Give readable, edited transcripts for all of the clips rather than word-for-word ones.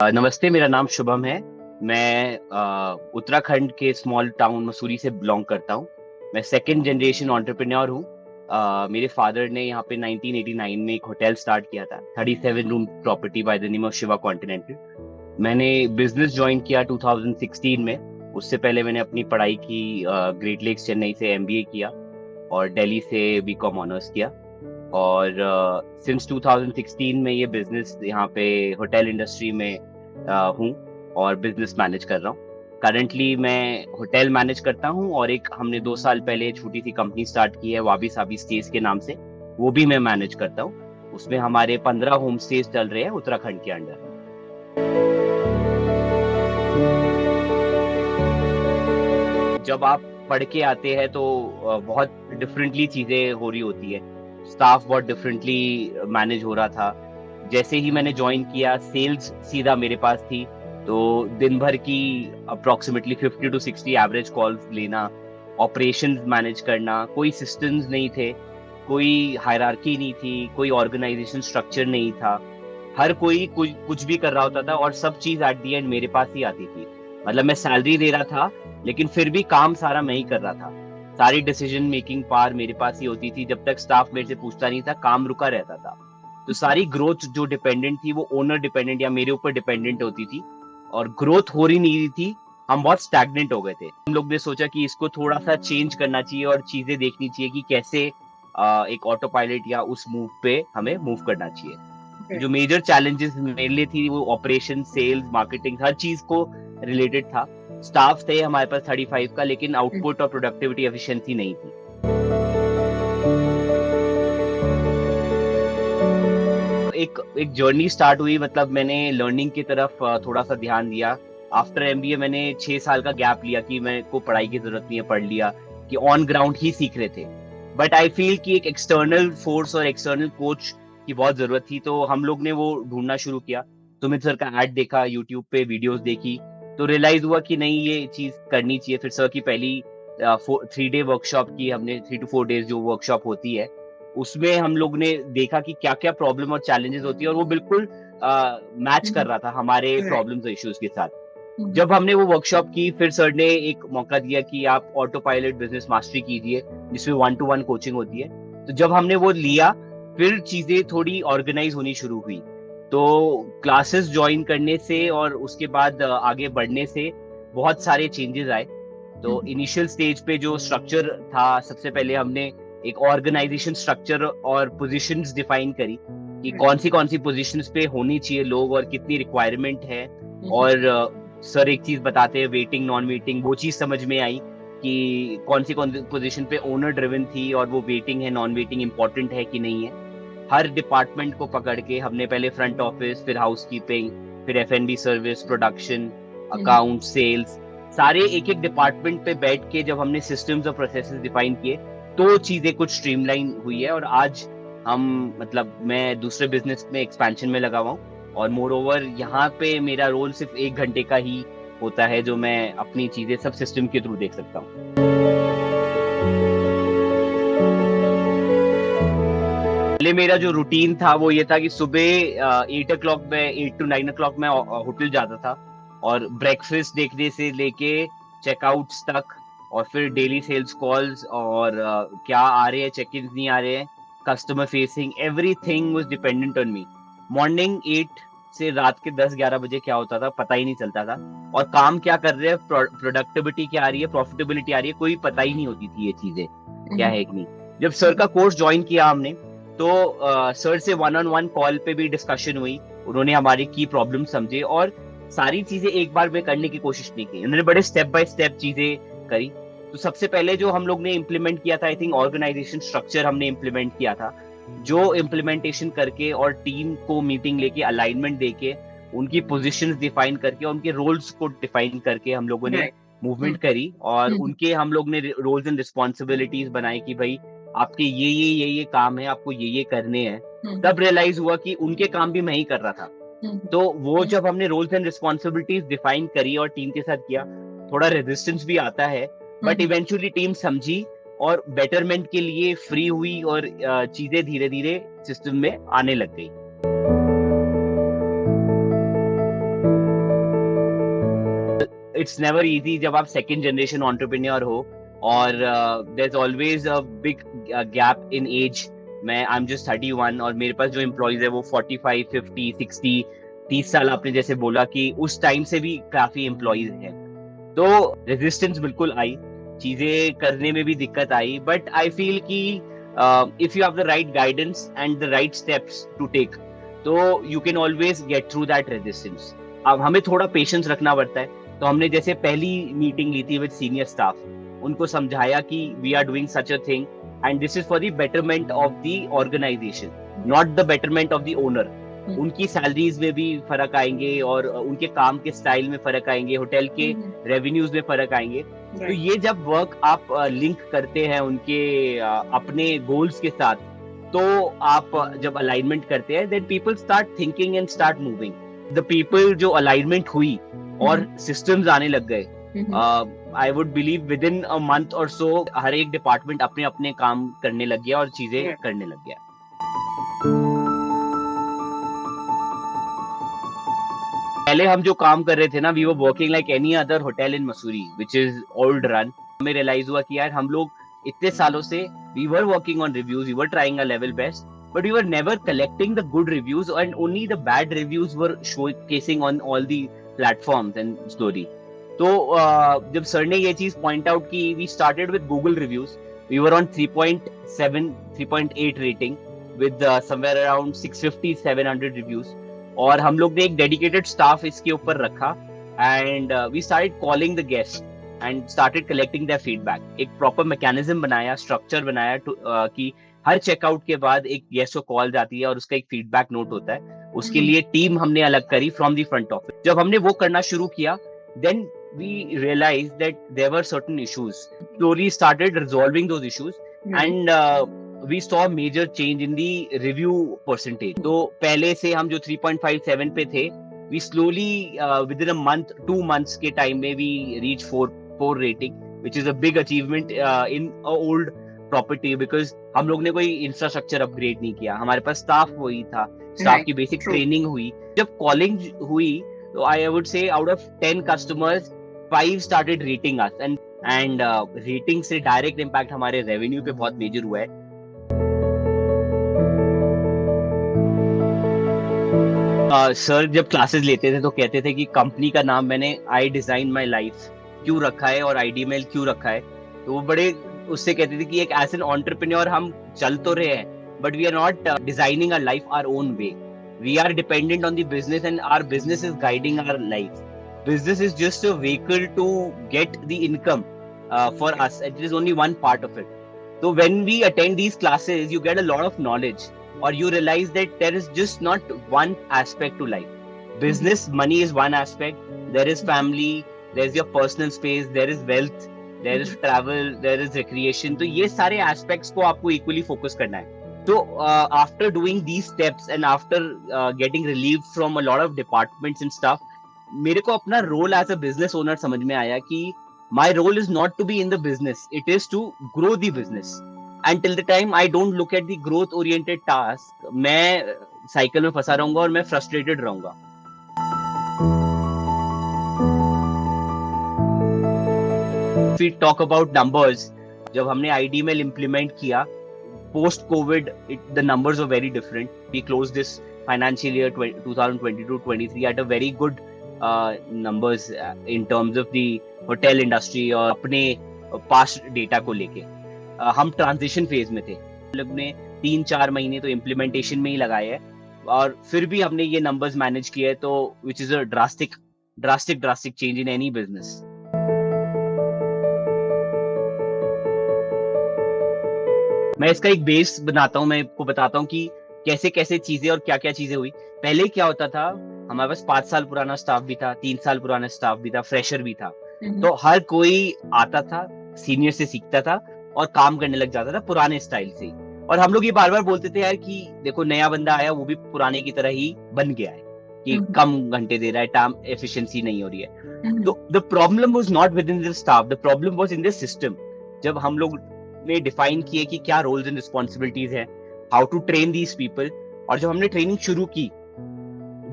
नमस्ते, मेरा नाम शुभम है। मैं उत्तराखंड के स्मॉल टाउन मसूरी से बिलोंग करता हूँ। मैं सेकंड जनरेशन एंटरप्रेन्योर हूँ। मेरे फादर ने यहाँ पे 1989 में एक होटल स्टार्ट किया था, 37 room property by the name of Shiva continental. मैंने बिजनेस ज्वाइन किया 2016 में। उससे पहले मैंने अपनी पढ़ाई की ग्रेट लेक्स चेन्नई से एमबीए किया और दिल्ली से बीकॉम ऑनर्स किया। और सिंस 2016 में ये बिजनेस यहाँ पे होटल इंडस्ट्री में हूँ और बिजनेस मैनेज कर रहा हूँ। करंटली मैं होटल मैनेज करता हूँ और एक हमने 2 साल पहले छोटी सी कंपनी स्टार्ट की है, वाबी साबी स्टेज के नाम से। वो भी मैं मैनेज करता हूँ। उसमें हमारे 15 होम स्टेज चल रहे हैं उत्तराखंड के अंडर। जब आप पढ़ के आते हैं तो बहुत डिफरेंटली चीजें हो रही होती है। स्टाफ बहुत डिफरेंटली मैनेज हो रहा था। जैसे ही मैंने ज्वाइन किया, सेल्स सीधा मेरे पास थी। तो दिन भर की अप्रोक्सीमेटली 50 to 60 एवरेज कॉल्स लेना, ऑपरेशंस मैनेज करना। कोई सिस्टम्स नहीं थे, कोई हायरार्की नहीं थी, कोई ऑर्गेनाइजेशन स्ट्रक्चर नहीं था। हर कोई कुछ भी कर रहा होता था और सब चीज एट दी एंड मेरे पास ही आती थी। मतलब मैं सैलरी दे रहा था, लेकिन फिर भी काम सारा मैं ही कर रहा था। सारी डिसीजन मेकिंग पावर मेरे पास ही होती थी। जब तक स्टाफ मेरे से पूछता नहीं था, काम रुका रहता था। तो सारी ग्रोथ जो डिपेंडेंट थी वो ओनर डिपेंडेंट या मेरे ऊपर डिपेंडेंट होती थी, और ग्रोथ हो रही नहीं थी। हम बहुत स्टैग्नेंट हो गए थे। हम लोग ने सोचा कि इसको थोड़ा सा चेंज करना चाहिए और चीजें देखनी चाहिए कि कैसे एक ऑटो पायलट या उस मूव पे हमें मूव करना चाहिए। ओके। जो मेजर चैलेंजेस मेरे लिए थी वो ऑपरेशन, सेल्स, मार्केटिंग, हर चीज को रिलेटेड था। स्टाफ थे हमारे पास 35 का, लेकिन आउटपुट और प्रोडक्टिविटी एफिशिएंसी नहीं थी। एक एक जर्नी स्टार्ट हुई। मतलब मैंने लर्निंग की तरफ थोड़ा सा ध्यान दिया। आफ्टर एमबीए मैंने 6 साल का गैप लिया कि मैं को पढ़ाई की जरूरत नहीं है, पढ़ लिया कि ऑन ग्राउंड ही सीख रहे थे। बट आई फील कि एक एक्सटर्नल फोर्स और एक्सटर्नल कोच की बहुत जरूरत थी। तो हम लोग ने वो ढूंढना शुरू किया। सुमित सर का ऐड देखा, यूट्यूब पे वीडियोस देखी, तो रियलाइज हुआ कि नहीं, ये चीज करनी चाहिए। फिर सर की पहली 3 डे वर्कशॉप की हमने, 3 to 4 days जो वर्कशॉप होती है, उसमें हम लोग ने देखा कि क्या क्या प्रॉब्लम और चैलेंजेस होती है, और वो बिल्कुल मैच कर रहा था हमारे राइट। प्रॉब्लम्स और इश्यूज के साथ। जब हमने वो वर्कशॉप की, फिर सर ने एक मौका दिया कि आप ऑटो पायलट बिजनेस मास्टरी कीजिए, जिसमें 1-to-1 कोचिंग होती है। तो जब हमने वो लिया, फिर चीजें थोड़ी ऑर्गेनाइज होनी शुरू हुई। तो क्लासेस ज्वाइन करने से और उसके बाद आगे बढ़ने से बहुत सारे चेंजेस आए। तो इनिशियल स्टेज पे जो स्ट्रक्चर था, सबसे पहले हमने एक ऑर्गेनाइजेशन स्ट्रक्चर और पोजीशंस डिफाइन करी कि कौन सी पोजीशंस पे होनी चाहिए लोग और कितनी रिक्वायरमेंट है। और सर एक चीज बताते हैं, वेटिंग नॉन वेटिंग, वो चीज समझ में आई कि कौन सी पोजीशन पे ओनर ड्रिवन थी और वो वेटिंग है नॉन वेटिंग इंपॉर्टेंट है कि नहीं है। हर डिपार्टमेंट को पकड़ के हमने पहले फ्रंट ऑफिस, फिर हाउसकीपिंग, फिर FNB service, production, account, sales, सारे एक एक डिपार्टमेंट पे बैठ के जब हमने सिस्टम्स और प्रोसेसेस डिफाइन किए, तो चीजें कुछ स्ट्रीमलाइन हुई है। और आज हम, मतलब मैं दूसरे बिजनेस में एक्सपेंशन में लगा हुआ हूँ, और मोर ओवर यहाँ पे मेरा रोल सिर्फ 1 घंटे का ही होता है, जो मैं अपनी चीजें सब सिस्टम के थ्रू देख सकता हूँ। पहले मेरा जो रूटीन था वो ये था कि सुबह 8 o'clock में, 8 to 9 o'clock में होटल जाता था, और ब्रेकफास्ट देखने से लेके चेकआउट्स तक, और फिर डेली सेल्स कॉल्स, और क्या आ रहे हैं, चेक इन नहीं आ रहे हैं, customer facing, everything was dependent on me. Morning 8 से रात के 10-11 बजे क्या होता था पता ही नहीं चलता था। और काम क्या कर रहे हैं, प्रोडक्टिविटी क्या आ रही है, प्रॉफिटेबिलिटी आ रही है, कोई पता ही नहीं होती थी ये चीजें क्या है कि नहीं। जब सर का कोर्स ज्वाइन किया हमने, तो सर से 1-on-1 कॉल पे भी डिस्कशन हुई। उन्होंने हमारी की प्रॉब्लम समझे और सारी चीजें एक बार में करने की कोशिश नहीं की। उन्होंने बड़े स्टेप बाय स्टेप चीजें करी। तो सबसे पहले जो हम लोग ने इम्प्लीमेंट किया था, आई थिंक ऑर्गेनाइजेशन स्ट्रक्चर हमने इम्प्लीमेंट किया था। जो इम्प्लीमेंटेशन करके और टीम को मीटिंग लेके अलाइनमेंट देके, उनकी पोजीशंस डिफाइन करके, उनके रोल्स को डिफाइन करके हम लोगों ने राइट। मूवमेंट करी। और उनके हम लोग ने रोल्स एंड रिस्पॉन्सिबिलिटीज बनाई कि भाई आपके ये काम है, आपको ये करने हैं। तब रियलाइज हुआ कि उनके काम भी मैं ही कर रहा था। तो वो जब हमने रोल्स एंड रिस्पॉन्सिबिलिटीज डिफाइन करी और टीम के साथ किया, थोड़ा रेजिस्टेंस भी आता है, बट इवेंचुअली टीम समझी और बेटरमेंट के लिए फ्री हुई, और चीजें धीरे धीरे सिस्टम में आने लग गई। इट्स नेवर इजी जब आप सेकंड जनरेशन एंटरप्रेन्योर हो, और there is always a big gap in age. I am just 31 और मेरे पास जो एम्प्लॉइज है वो 45, 50, 60, 30 साल, आपने जैसे बोला कि उस टाइम से भी काफी एम्प्लॉइज हैं. तो रेजिस्टेंस बिल्कुल आई, चीजें करने में भी दिक्कत आई, बट आई फील कि if you have the right guidance and the right steps to take, तो you can always get through that resistance. अब हमें थोड़ा पेशेंस रखना पड़ता है. तो हमने जैसे पहली मीटिंग ली थी विद सीनियर स्टाफ, उनको समझाया कि we are doing such a thing and this is for the betterment of the organisation, not the betterment of the owner. उनकी सैलरीज में भी फर्क आएंगे और उनके काम के स्टाइल में फर्क आएंगे, होटल के रेवेन्यूज में फर्क आएंगे. तो ये जब वर्क आप लिंक करते हैं उनके अपने गोल्स के साथ, तो आप जब अलाइनमेंट करते हैं, then people start thinking and start moving. The people जो अलाइनमेंट हुई और सिस्टम्स आने लग गए, I would believe within a month और सो हर एक डिपार्टमेंट अपने अपने काम करने लग गया और चीजें करने लग गया. पहले हम जो काम कर रहे थे ना, we were working like any other hotel in Mussoorie which is old run. हमें रियलाइज हुआ कि यार हम लोग इतने सालों से we were working on reviews, we were trying a level best, but we were never collecting the good reviews and only the bad reviews were showcasing on all the platforms and story. तो जब sir ने ये चीज point out की, we started with Google reviews. We were on 3.7, 3.8 rating with somewhere around 650, 700 reviews. और हम लोग ने एक dedicated staff इसके ऊपर रखा and we started calling the guests and started collecting their feedback. एक proper mechanism बनाया, structure बनाया कि हर चेकआउट के बाद एक गेस्ट को कॉल जाती है और उसका एक फीडबैक नोट होता है. उसके लिए टीम हमने अलग करी फ्रॉम द फ्रंट ऑफिस. जब हमने वो करना शुरू किया, then we realise that there were certain issues. Slowly started resolving those issues and we saw major change in the review percentage. तो पहले से हम जो 3.57 पे थे, we slowly within a month, 2 months के टाइम में we reach 4 rating, which is a big achievement in a old property, because हम लोग ने कोई इंफ्रास्ट्रक्चर अपग्रेड नहीं किया. हमारे पास स्टाफ वही था, स्टाफ की बेसिक ट्रेनिंग हुई. जब कॉलिंग हुई तो I would say out of 10 customers 5 started rating us and rating से डायरेक्ट इम्पैक्ट हमारे रेवेन्यू पे बहुत मेजर हुआ है. सर जब क्लासेस लेते थे तो कहते थे कि कंपनी का नाम मैंने आई डिजाइन माई लाइफ क्यों रखा है और आईडीमेल क्यों रखा है. तो वो बड़े उससे कहते थे कि एक एज एन एंटरप्रेन्योर हम चल तो रहे हैं, but we are not designing our life our own way. We are dependent on the business and our business is guiding our life. Business is just a vehicle to get the income for us. It is only one part of it. So when we attend these classes, you get a lot of knowledge, or you realize that there is just not one aspect to life. Business, money is one aspect. There is family, there is your personal space, there is wealth, there is travel, there is recreation. तो ये सारे aspects को आपको equally focus करना है. So after doing these steps and after getting relieved from a lot of departments and stuff, मेरे को अपना role as a business owner समझ में आया कि my role is not to be in the business, it is to grow the business. And till the time I don't look at the growth oriented task, मैं cycle में फंसा रहूंगा और मैं फ्रस्ट्रेटेड रहूंगा. We talk about numbers. जब हमने आईडीमेल इम्प्लीमेंट किया post COVID, the numbers were very different. We close this financial year 2022-23 at a very good numbers in terms of the hotel industry. और अपने past data को लेके हम ट्रांजिशन फेज में थे. लोग ने 3-4 महीने तो इम्प्लीमेंटेशन में ही लगाए हैं और फिर भी हमने ये नंबर्स मैनेज किए, तो which is a drastic change in any business. मैं इसका एक बेस बनाता हूँ, मैं आपको बताता हूँ कि कैसे कैसे चीजें और क्या क्या चीजें हुई. पहले क्या होता था, हमारे पास 5 साल पुराना स्टाफ भी था, 3 साल पुराना स्टाफ भी था, फ्रेशर भी था. तो हर कोई आता था, सीनियर से सीखता था और काम करने लग जाता था पुराने स्टाइल से. और हम लोग ये बार बार बोलते थे यार कि देखो नया बंदा आया, वो भी पुराने की तरह ही बन गया है कि कम घंटे दे रहा है, टाइम एफिशिएंसी नहीं हो रही है. तो the problem was not within the staff, the problem was in the system. जब हम लोग ने डिफाइन किए कि क्या रोल्स एंड रिस्पॉन्सिबिलिटीज है, how to train these people, और जब हमने ट्रेनिंग शुरू की,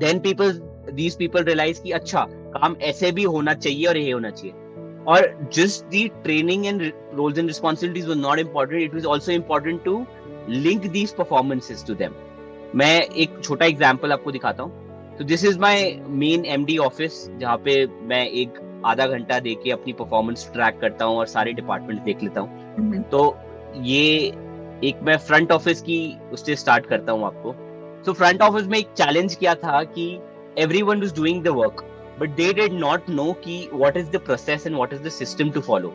then these people realize कि अच्छा काम ऐसे भी होना चाहिए और ये होना चाहिए. Or just the training and roles and responsibilities was not important. It was also important to link these performances to them. मैं एक छोटा एग्जांपल आपको दिखाता हूँ. तो this is my main MD office, जहाँ पे मैं एक आधा घंटा दे के अपनी परफॉर्मेंस ट्रैक करता हूँ और सारे डिपार्टमेंट देख लेता हूँ. तो ये एक मैं फ्रंट ऑफिस की उससे स्टार्ट करता हूँ आपको. तो फ्रंट ऑफिस में एक चैलेंज किया था कि everyone was doing the work, but they did not know कि what is the process and what is the system to follow.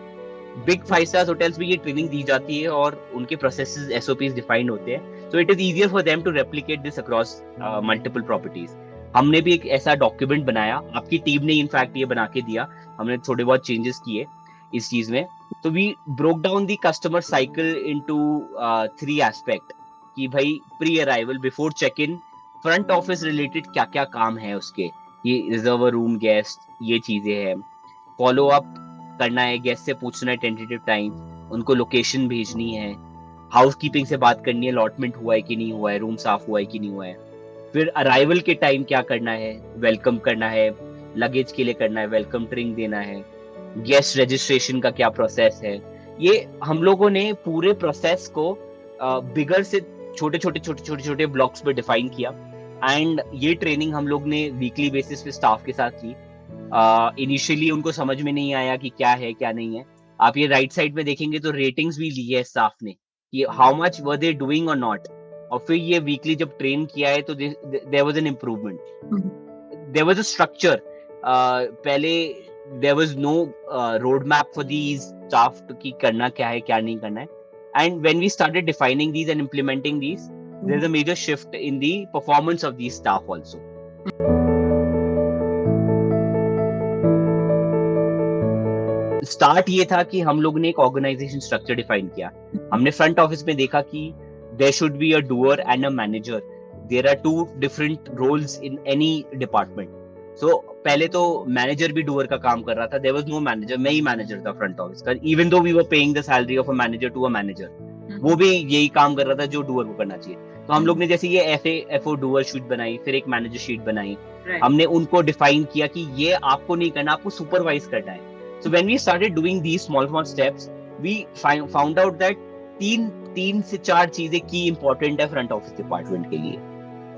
Big 5 stars hotels में ये ट्रेनिंग दी जाती है और उनके processes SOPs defined होते हैं. So it is easier for them to replicate this across multiple properties. हमने भी एक ऐसा डॉक्यूमेंट बनाया, आपकी टीम ने इनफैक्ट ये बना के दिया, हमने थोड़े बहुत चेंजेस किए इस चीज में. तो we broke down the customer cycle into 3 aspect कि भाई pre arrival, before check in, front office related क्या क्या काम है उसके, ये रिजर्व रूम गेस्ट, ये चीजें हैं. फॉलो अप करना है, गेस्ट से पूछना है टेंटेटिव टाइम, उनको लोकेशन भेजनी है, हाउसकीपिंग से बात करनी है, अलॉटमेंट हुआ है कि नहीं हुआ है, रूम साफ हुआ है कि नहीं हुआ है. फिर अराइवल के टाइम क्या करना है, वेलकम करना है, लगेज के लिए करना है, वेलकम ड्रिंक देना है, गेस्ट रजिस्ट्रेशन का क्या प्रोसेस है. ये हम लोगों ने पूरे प्रोसेस को बिगर से छोटे ब्लॉक्स पे डिफाइन किया. एंड ये ट्रेनिंग हम लोग ने वीकली बेसिस पे स्टाफ के साथ की. इनिशियली उनको समझ में नहीं आया कि क्या है क्या नहीं है. आप ये राइट साइड में देखेंगे तो रेटिंग्स भी ली है स्टाफ ने कि how much were they doing और नॉट. और फिर ये वीकली जब ट्रेन किया है तो there was an improvement, there was a structure. पहले there was no road map for these staff कि करना क्या है क्या नहीं करना है. And when we started defining these and implementing these, there's a major shift in the performance of these staff also. Start ये था कि हम लोग ने एक ऑर्गेनाइजेशन स्ट्रक्चर डिफाइन किया. हमने फ्रंट ऑफिस में देखा कि there should be a doer and a manager. There are 2 different roles in any department. So पहले तो मैनेजर भी डूअर का काम कर रहा था. There was no manager. मैं ही मैनेजर था फ्रंट ऑफिस का. Even though we were paying the salary of a manager to a manager, वो भी यही काम कर रहा था जो डूअर को करना चाहिए. तो हम लोग ने जैसे ये FO डूअर शीट बनाई, फिर एक मैनेजर शीट बनाई. हमने उनको डिफाइन किया कि ये आपको नहीं करना, आपको सुपरवाइज करना है. So when we started doing these small steps, we found out that 3 से 4 चीजें की इंपॉर्टेंट है फ्रंट ऑफिस डिपार्टमेंट के लिए.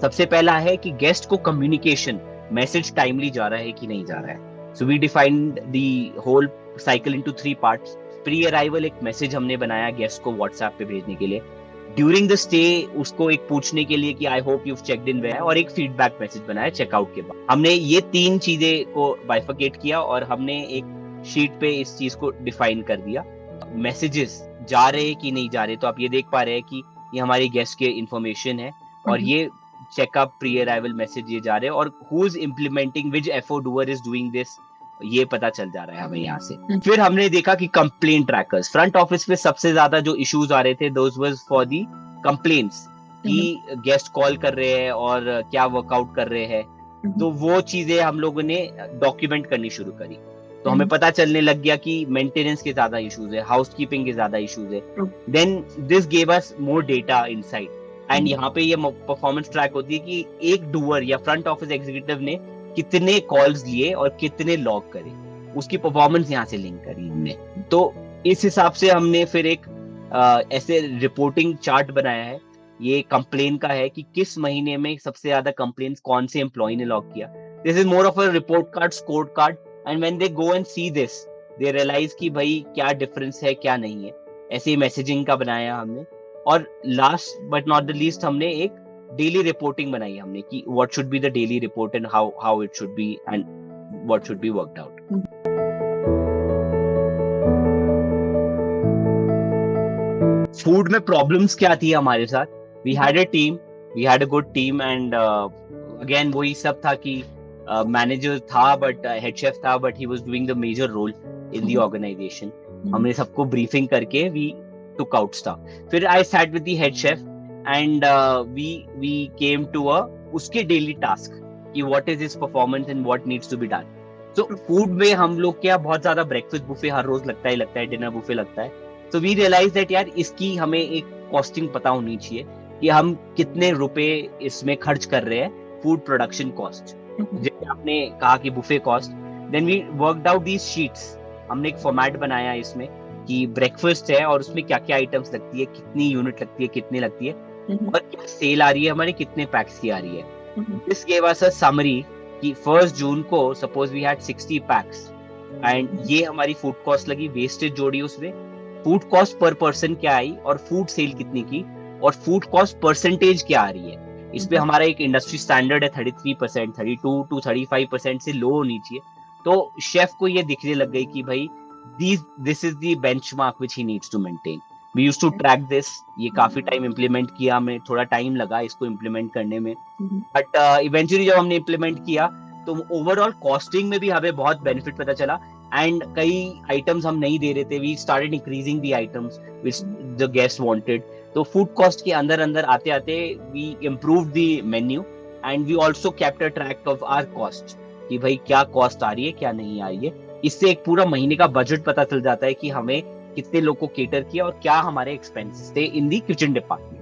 सबसे पहला है कि गेस्ट को कम्युनिकेशन, मैसेज टाइमली जा रहा है कि नहीं जा रहा है. So we defined the whole cycle into 3 parts. Pre arrival एक मैसेज हमने बनाया गेस्ट को व्हाट्सएप पे भेजने के लिए. ड्यूरिंग द स्टे उसको एक पूछने के लिए कि I hope you checked in where, और एक फीडबैक मैसेज बनाया चेकआउट के बाद. हमने ये 3 चीजें को बाइफरकेट किया और हमने एक शीट पे इस चीज को डिफाइन कर दिया. मैसेजेस जा रहे कि नहीं जा रहे, तो आप ये देख पा रहे हैं कि ये हमारी गेस्ट के इंफॉर्मेशन है और ये चेकअप प्री अराइवल मैसेज ये जा रहे हैं, और who is implementing, which FO doer is doing this, ये पता चल जा रहा है हमें यहाँ से. फिर हमने देखा कि कंप्लेंट ट्रैकर्स, फ्रंट ऑफिस पे सबसे ज्यादा जो इश्यूज आ रहे थे those was for the complaints कि गेस्ट कॉल कर रहे हैं और क्या वर्कआउट कर रहे हैं. तो वो चीजें हम लोगों ने डॉक्यूमेंट करनी शुरू करी. तो हमें पता चलने लग गया कि मेंटेनेंस के ज्यादा इश्यूज है, हाउसकीपिंग के ज्यादा इश्यूज है. Then this gave us more data insight. And यहाँ पे ये परफॉर्मेंस ट्रैक होती है कि एक डूअर या फ्रंट ऑफिस एग्जीक्यूटिव ने कितने कॉल्स लिए और कितने लॉग करे, उसकी परफॉर्मेंस यहाँ से लिंक करी हमने. तो इस हिसाब से हमने फिर एक ऐसे रिपोर्टिंग चार्ट बनाया है. ये कंप्लेन का है कि किस महीने में सबसे ज्यादा कंप्लेन्स कौन से एम्प्लॉय ने लॉग किया. This is more of a report card, score card. And when they go and see this, they realise कि भाई क्या डिफरेंस है क्या नहीं है. ऐसे ही मैसेजिंग का बनाया हमने. और last but not the least हमने एक डेली रिपोर्टिंग बनाई हमने कि what should be the daily report and how it should be and what should be worked out. Food में प्रॉब्लम्स क्या थी हमारे साथ? We had a team, we had a good team, and again वही सब था कि मैनेजर था बट हेड शेफ था, but he was doing the major role in the organisation. हमने सबको ब्रीफिंग करके वी टुक आउट स्टाफ. फिर I sat with the head chef and we came to उसके डेली टास्क कि what is his performance and what needs to be done. So food में हम लोग क्या बहुत ज्यादा ब्रेकफास्ट बुफे हर रोज लगता है, डिनर बुफे लगता है. सो वी रियलाइज दैट यार इसकी हमें एक कॉस्टिंग पता होनी चाहिए कि हम कितने रुपए इसमें खर्च कर रहे हैं फूड प्रोडक्शन कॉस्ट. जैसे आपने कहा कि buffet cost, then we worked out these sheets. हमने एक फॉर्मेट बनाया इसमें कि ब्रेकफास्ट है और उसमें क्या क्या आइटम्स लगती है, कितनी यूनिट लगती है, कितनी लगती है, और क्या सेल आ रही है हमारी, कितने पैक्स की आ रही है। This gave us a summary कि 1 जून को suppose we had 60 pax and ये हमारी फूड कॉस्ट लगी, वेस्टेज जोड़ी उसमें, फूड कॉस्ट पर पर्सन क्या आई और फूड सेल कितनी की और फूड कॉस्ट परसेंटेज क्या आ रही है। इस पे हमारा एक इंडस्ट्री स्टैंडर्ड है 33%, 32 to 35% से लो होनी चाहिए। तो शेफ को ये दिखने लग गई कि भाई this is the benchmark which he needs to maintain. We used to track this. ये काफी टाइम इम्प्लीमेंट किया, हमें थोड़ा टाइम लगा इसको इम्प्लीमेंट करने में, बट इवेंचुअली जब हमने इम्प्लीमेंट किया तो ओवरऑल कॉस्टिंग में भी हमें बहुत बेनिफिट पता चला एंड कई आइटम्स हम नहीं दे रहे थे, we started increasing the items which the guest wanted. तो फूड कॉस्ट के अंदर अंदर आते आते we improve the menu and we also capture track of our cost कि भाई क्या कॉस्ट आ रही है, क्या नहीं आ रही है। इससे एक पूरा महीने का बजट पता चल जाता है कि हमें कितने लोग को केटर किया और क्या हमारे एक्सपेंसेस थे in the kitchen department.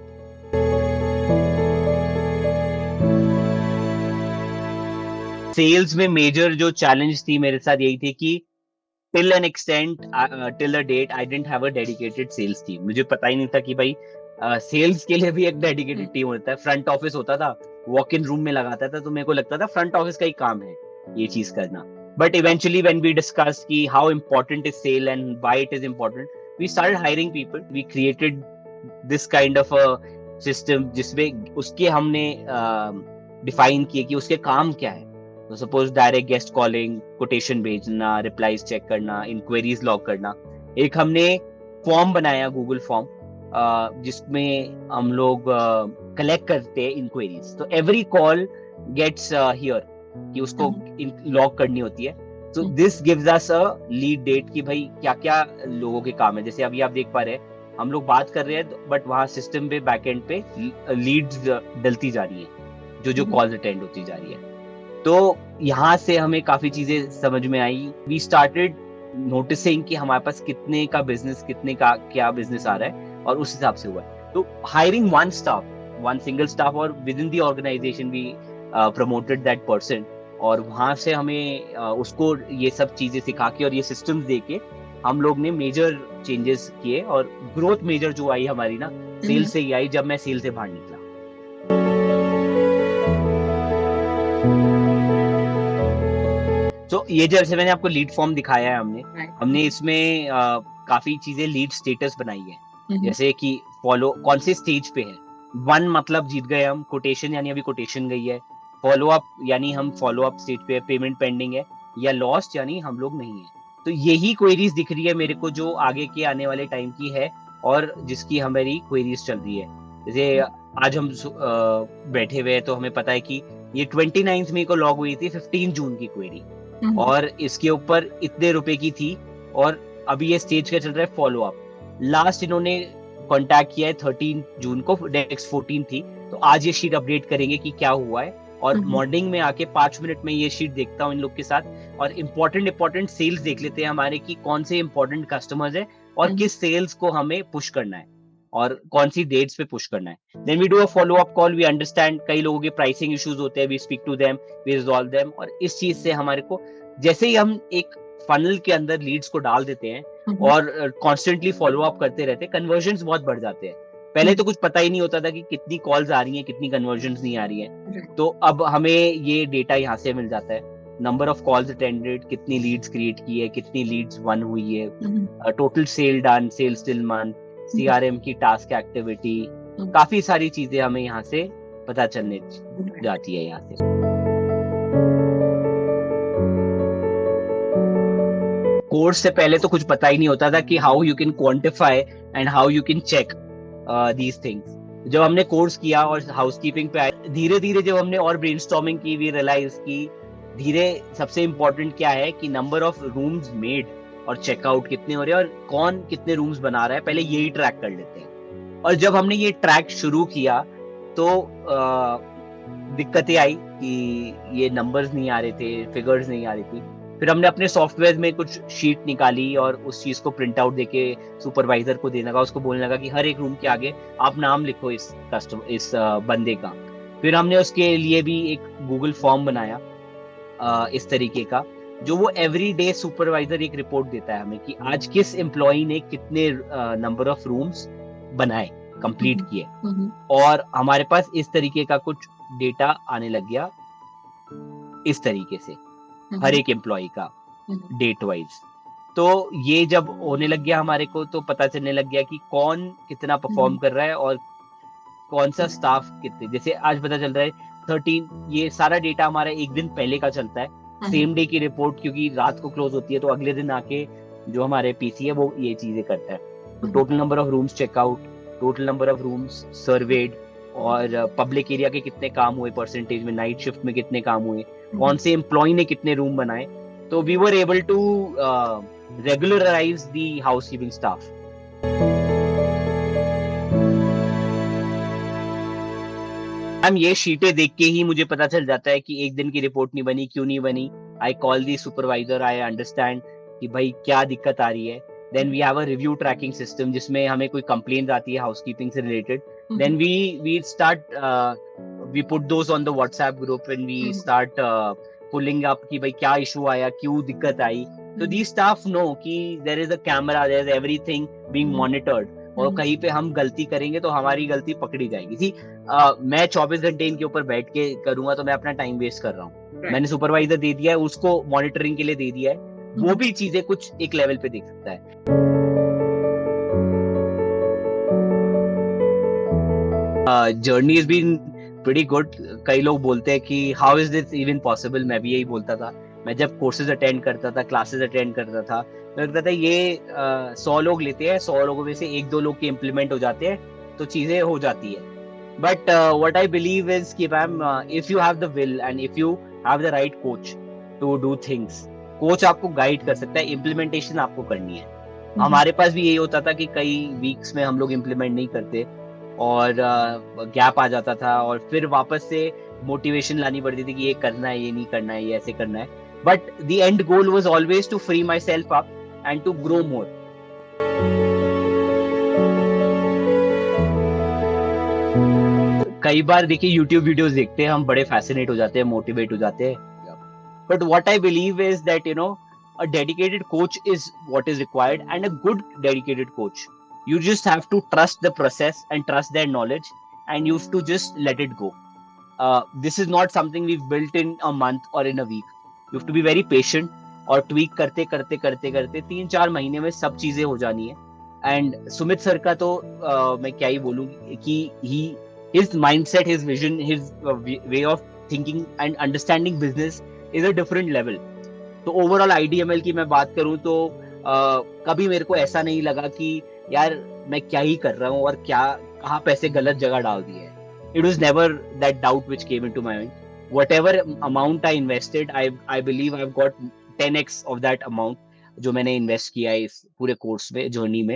Sales में मेजर जो चैलेंज थी मेरे साथ यही थी कि till an extent till a date I didn't have a dedicated sales team. मुझे पता ही नहीं था कि भाई सेल्स के लिए भी एक डेडिकेटेड टीम होता है। फ्रंट ऑफिस होता था, वॉक इन रूम में लगाता था, तो मेरे को लगता था फ्रंट ऑफिस का ही काम है ये चीज करना। But eventually when we discuss कि how important is sale and why it is important, we started hiring people, we created this kind of a system जिसमें उसके हमने डिफाइन किए कि उसके काम क्या है। तो suppose direct guest calling, quotation भेजना, रिप्लाईज चेक करना, इंक्वायरीज लॉग करना। एक हमने फॉर्म बनाया, गूगल फॉर्म, जिसमें हम लोग कलेक्ट करते हैं इंक्वायरीज। तो एवरी कॉल गेट्स हियर कि उसको लॉग करनी होती है। तो this gives us a lead date कि भाई क्या क्या लोगों के काम है। जैसे अभी आप देख पा रहे हैं हम लोग बात कर रहे हैं, बट वहां सिस्टम पे बैकएंड पे लीड्स डलती जा रही है, जो कॉल्स अटेंड होती जा रही है। तो यहाँ से हमें काफी चीजें समझ में आई। वी स्टार्टेड नोटिसिंग कि हमारे पास कितने का बिजनेस, कितने का क्या बिजनेस आ रहा है, और उस हिसाब से हुआ है। तो हायरिंग वन सिंगल स्टाफ, और within the organisation we promoted that person, और वहां से हमें उसको ये सब चीजें सिखा के और ये सिस्टम्स दे के हम लोग ने मेजर चेंजेस किए। और ग्रोथ मेजर जो आई हमारी ना, सेल से ही आई जब मैं सेल से बाहर निकला। तो ये जैसे मैंने आपको लीड फॉर्म दिखाया है, हमने इसमें काफी चीजें लीड स्टेटस बनाई है। जैसे कि फॉलो कौन से स्टेज पे है, 1 मतलब जीत गए हम, कोटेशन यानी अभी कोटेशन गई है, फॉलो अप यानी हम फॉलो अप स्टेज पे है, पेमेंट पेंडिंग है, या लॉस्ट यानी हम लोग नहीं है। तो यही क्वेरीज दिख रही है मेरे को जो आगे के आने वाले टाइम की है और जिसकी हमारी क्वेरीज चल रही है। जैसे आज हम बैठे हुए हैं तो हमें पता है कि ये 29 मई को लॉग हुई थी, 15 जून की क्वेरी, और इसके ऊपर इतने रुपए की थी, और अभी ये स्टेज का चल रहा है फॉलो अप। लास्ट इन्होंने कांटेक्ट किया है 13 जून को, नेक्स्ट 14 थी। तो आज ये शीट अपडेट करेंगे कि क्या हुआ है, और मॉर्निंग में आके 5 मिनट में ये शीट देखता हूँ इन लोग के साथ, और इम्पोर्टेंट सेल्स देख लेते हैं हमारे कि कौन से इम्पोर्टेंट कस्टमर्स है और किस सेल्स को हमें पुश करना है और कौन सी डेट्स पे पुश करना है। Then we do a follow up call, we understand कई लोगों के प्राइसिंग इश्यूज होते हैं, we speak to them, we resolve them. और इस चीज से हमारे को, जैसे ही हम एक फनल के अंदर लीड्स को डाल देते हैं और कॉन्स्टेंटली फॉलो अप करते रहते हैं, कन्वर्जन्स बहुत बढ़ जाते हैं। पहले तो कुछ पता ही नहीं होता था कि कितनी कॉल्स आ रही हैं, कितनी कन्वर्जन्स नहीं आ रही है। तो अब हमें ये डेटा यहाँ से मिल जाता है, नंबर ऑफ कॉल्स अटेंडेड, कितनी लीड्स क्रिएट की है, कितनी लीड्स वन हुई है, total sale done, sales till month, CRM की टास्क एक्टिविटी, काफी सारी चीजें हमें यहाँ से पता चलने जाती है। यहाँ से कोर्स से पहले तो कुछ पता ही नहीं होता था कि how you can quantify and how you can check these things. जब हमने कोर्स किया और हाउसकीपिंग पे आए, धीरे धीरे जब हमने और ब्रेनस्टॉर्मिंग की, वी रियलाइज की धीरे सबसे इम्पोर्टेंट क्या है कि नंबर ऑफ रूम्स मेड और चेकआउट कितने हो रहे हैं और कौन कितने रूम्स बना रहा है, पहले यही ट्रैक कर लेते हैं। और जब हमने ये ट्रैक शुरू किया तो दिक्कतें आई कि ये नंबर्स नहीं आ रहे थे, फिगर्स नहीं आ रही थी। फिर हमने अपने सॉफ्टवेयर में कुछ शीट निकाली और उस चीज को प्रिंट आउट देके सुपरवाइजर को देने लगा, उसको बोलने लगा कि हर एक रूम के आगे आप नाम लिखो इस बंदे का। फिर हमने उसके लिए भी एक गूगल फॉर्म बनाया इस तरीके का, जो वो एवरी डे सुपरवाइजर एक रिपोर्ट देता है हमें कि आज किस एम्प्लॉई ने कितने नंबर ऑफ रूम्स बनाए, कंप्लीट किए। और हमारे पास इस तरीके का कुछ डेटा आने लग गया, इस तरीके से हर एक एम्प्लॉय का डेट वाइज। तो ये जब होने लग गया हमारे को, तो पता चलने लग गया कि कौन कितना परफॉर्म कर रहा है और कौन सा स्टाफ कितने। जैसे आज पता चल रहा है 13, ये सारा डेटा हमारा एक दिन पहले का चलता है, सेम डे की रिपोर्ट, क्योंकि रात को क्लोज होती है तो अगले दिन आके जो हमारे पीसी है वो ये चीजें करता है। तो total number of rooms checkout, total number of rooms served, और पब्लिक एरिया के कितने काम हुए परसेंटेज में, नाइट शिफ्ट में कितने काम हुए, कौन से एम्प्लॉय ने कितने रूम बनाए। तो we were able to regularise the housekeeping staff. Ma'am ये शीटें देख के ही मुझे पता चल जाता है कि एक दिन की रिपोर्ट नहीं बनी, क्यों नहीं बनी। I call the supervisor, I understand कि भाई क्या दिक्कत आ रही है। Then we have a review tracking system, जिसमें हमें कोई कंप्लेंट आती है हाउसकीपिंग से related, then we start we put those on the WhatsApp group and we start pulling up कि भाई क्या इशू आया, क्यों दिक्कत आई। तो दी स्टाफ नो कि there is a camera, there is everything being monitored, और कहीं पे हम गलती करेंगे तो हमारी गलती पकड़ी जाएगी। थी मैं 24 घंटे इनके ऊपर बैठ के करूंगा तो मैं अपना टाइम वेस्ट कर रहा हूँ। मैंने सुपरवाइजर दे दिया है, उसको मॉनिटरिंग के लिए दे दिया है, वो भी चीजें कुछ एक लेवल पे देख सकता है। Journey is been pretty good. कई लोग बोलते हैं कि how is this even possible, मैं भी यही बोलता था। मैं जब कोर्सेज अटेंड करता था, क्लासेस अटेंड करता था, तो लगता था ये 100 लोग लेते हैं, 100 लोगों में से 1-2 लोग के इम्प्लीमेंट हो जाते हैं तो चीजें हो जाती है। But what I believe is कि ma'am, if you have the will and if you have the right coach to do things, coach आपको गाइड कर सकता है, इम्प्लीमेंटेशन आपको करनी है। हमारे पास भी यही होता था कि कई वीक्स में हम लोग इम्प्लीमेंट नहीं करते और गैप आ जाता था, और फिर वापस से मोटिवेशन लानी पड़ती थी कि ये करना है, ये नहीं करना है, ये ऐसे करना है। But the end goal was always to free myself up and to grow more. कई बार देखिए यूट्यूब वीडियोस देखते हैं हम, बड़े फैसिनेट हो जाते हैं, मोटिवेट हो जाते हैं, but what I believe is that a dedicated coach is what is required, and a good dedicated coach, you just have to trust the process and trust their knowledge, and you have to just let it go. This is not something we've built in a month or in a week. You have to be very patient, और tweak करते करते करते करते 3-4 महीने में सब चीजें हो जानी है। एंड सुमित सर का तो मैं क्या ही बोलूं कि his mindset, his vision, his way of thinking and understanding business is a different level. तो ओवरऑल IDML की मैं बात करूं तो कभी मेरे को ऐसा नहीं लगा कि यार मैं क्या ही कर रहा हूं और क्या कहाँ पैसे गलत जगह डाल दिए हैं। It was never that doubt which came into my mind. Whatever amount I invested, I believe I've got 10x of that amount जो मैंने इन्वेस्ट किया है इस पूरे कोर्स में, जर्नी में।